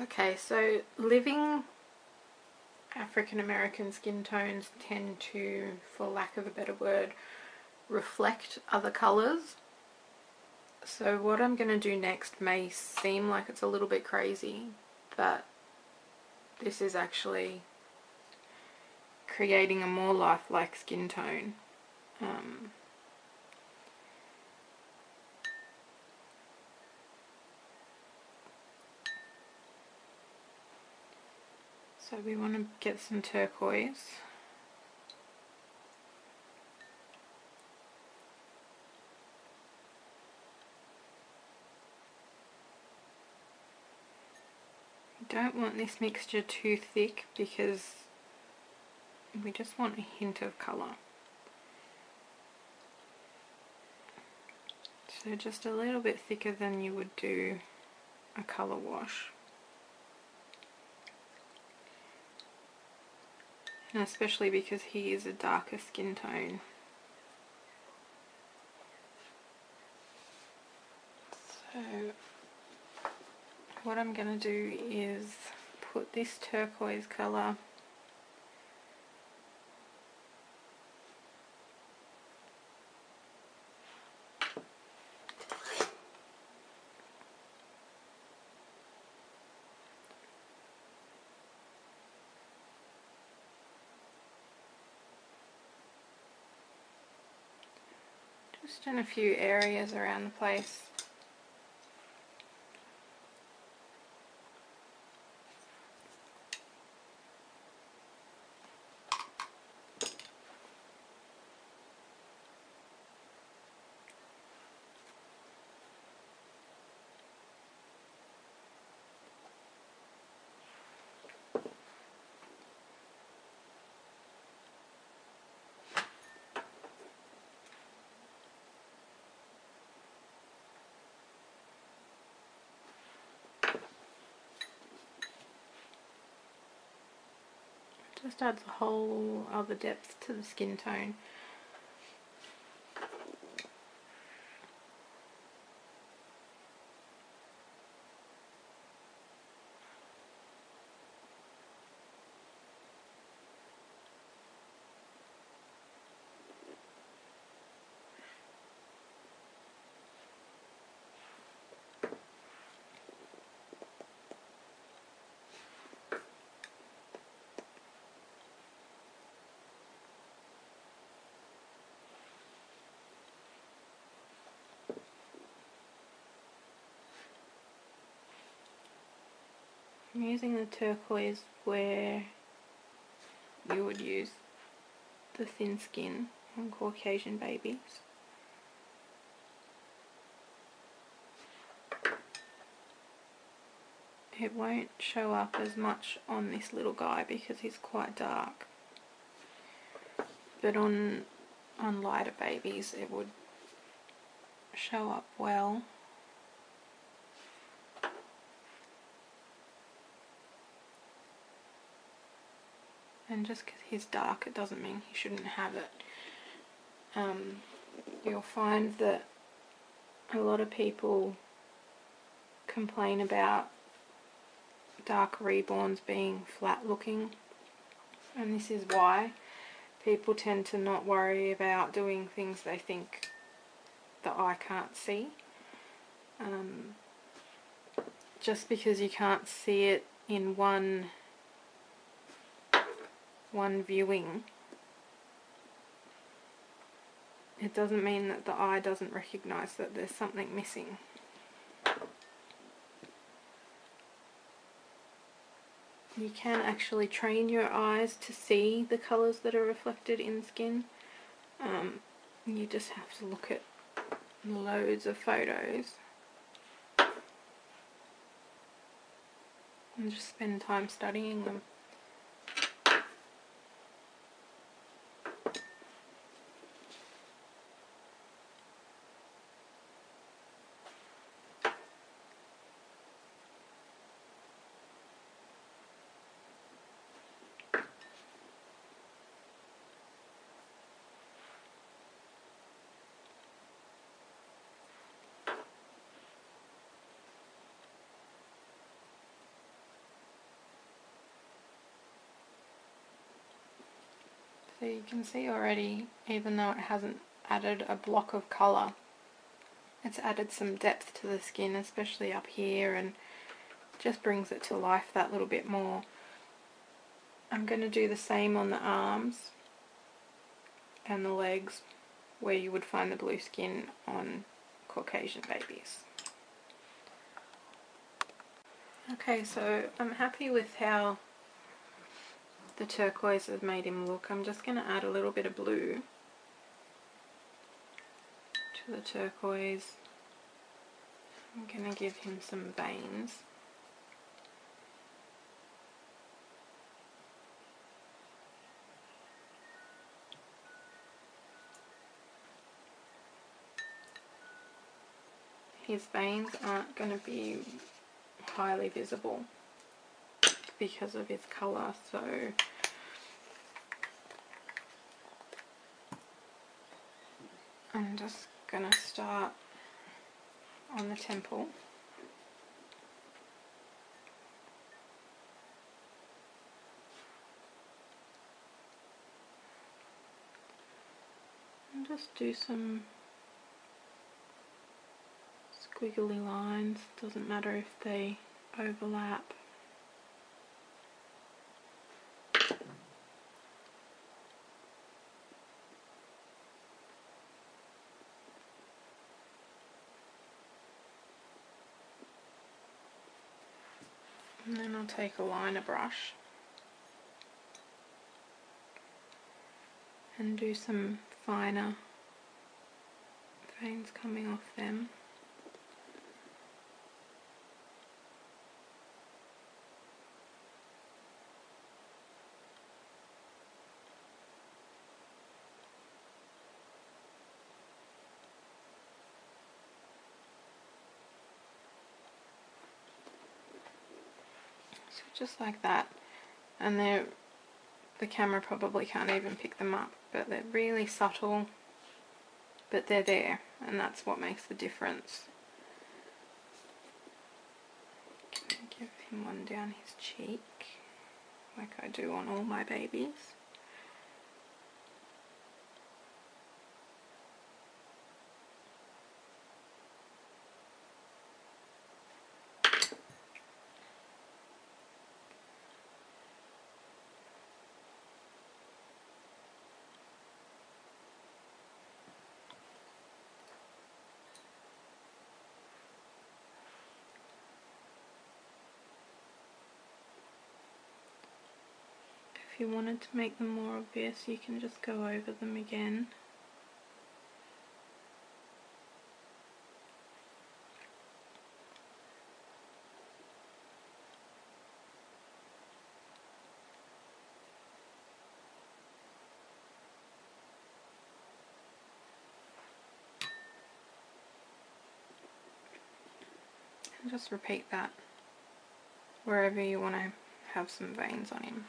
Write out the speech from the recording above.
Okay, so living African American skin tones tend to, for lack of a better word, reflect other colours. So what I'm going to do next may seem like it's a little bit crazy, but this is actually creating a more lifelike skin tone. So we want to get some turquoise. We don't want this mixture too thick because we just want a hint of colour. So just a little bit thicker than you would do a colour wash. And especially because he is a darker skin tone. So what I'm going to do is put this turquoise colour just in a few areas around the place. Just adds a whole other depth to the skin tone. I'm using the turquoise where you would use the thin skin on Caucasian babies. It won't show up as much on this little guy because he's quite dark, but on lighter babies it would show up well. And just because he's dark, it doesn't mean he shouldn't have it. You'll find that a lot of people complain about dark reborns being flat looking, and this is why. People tend to not worry about doing things they think the eye can't see. Just because you can't see it in one viewing, it doesn't mean that the eye doesn't recognise that there's something missing. You can actually train your eyes to see the colours that are reflected in skin. You just have to look at loads of photos and just spend time studying them. So you can see already, even though it hasn't added a block of colour, it's added some depth to the skin, especially up here, and just brings it to life that little bit more. I'm going to do the same on the arms and the legs, where you would find the blue skin on Caucasian babies. Okay, so I'm happy with how the turquoise has made him look. I'm just going to add a little bit of blue to the turquoise. I'm going to give him some veins. His veins aren't going to be highly visible because of his colour, so I'm just going to start on the temple. And just do some squiggly lines, doesn't matter if they overlap. And then I'll take a liner brush and do some finer veins coming off them. So just like that, and the camera probably can't even pick them up, but they're really subtle, but they're there, and that's what makes the difference. Give him one down his cheek, like I do on all my babies. If you wanted to make them more obvious, you can just go over them again. And just repeat that wherever you want to have some veins on him.